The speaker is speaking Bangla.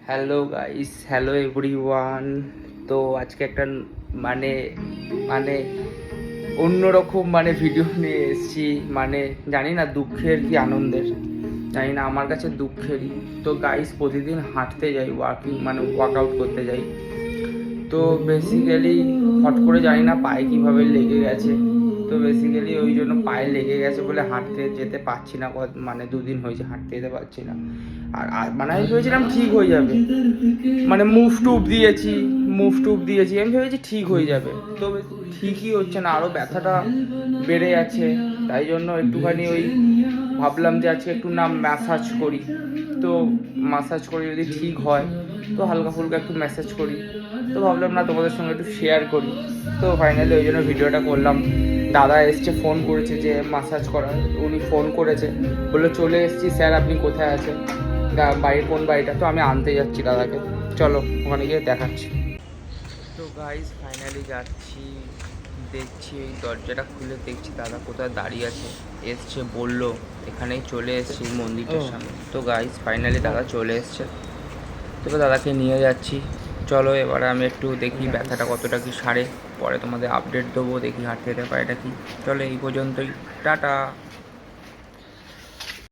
Hello guys, hello everyone. তো আজকে একটা মানে মানে অন্যরকম ভিডিও নিয়ে এসেছি। জানি না দুঃখের কি আনন্দের, জানি না, আমার কাছে দুঃখেরই। তো গাইস, প্রতিদিন হাঁটতে যাই, ওয়ার্কআউট করতে যাই। তো বেসিক্যালি হট করে জানি না পায়ে কীভাবে লেগে গেছে। তো বেসিক্যালি ওই জন্য পায়ে লেগে গেছে বলে হাঁটতে যেতে পারছি না। 2 দিন হয়েছে হাঁটতে যেতে পারছি না। আর আমি ভেবেছিলাম ঠিক হয়ে যাবে, মুভ টুব দিয়েছি, আমি ভেবেছি ঠিক হয়ে যাবে। তো ঠিকই হচ্ছে না, আরও ব্যথাটা বেড়ে যাচ্ছে। তাই জন্য একটুখানি ভাবলাম যে আজকে একটু ম্যাসাজ করি। তো ম্যাসাজ করে যদি ঠিক হয় তো হালকা ফুলকা একটু ম্যাসাজ করি। তো ভাবলাম না, তোমাদের সঙ্গে একটু শেয়ার করি। তো ফাইনালি ওই জন্য ভিডিওটা করলাম। দাদা এসছে, ফোন করেছে যে ম্যাসাজ করার, উনি ফোন করেছে, বললো চলে এসেছি স্যার, আপনি কোথায় আছেন, কোন বাড়িটা। তো আমি আনতে যাচ্ছি দাদাকে, চলো ওখানে গিয়ে দেখাচ্ছি। তো গাইস ফাইনালি যাচ্ছি, দেখছি এই দরজাটা খুলে দেখছি দাদা কোথায় দাঁড়িয়ে আছে। এসছে, বললো এখানেই চলে এসছি মন্দিরটার সামনে। তো গাইস ফাইনালি দাদা চলে এসছে। তো দাদাকে নিয়ে যাচ্ছি। চলো এবারে আমি একটু দেখি ব্যথাটা কতটা কি সারে, পরে তোমাদের আপডেট দেবো, দেখি হাঁটতে যেতে পারে এটা কি। চলো এই পর্যন্তই, টাটা।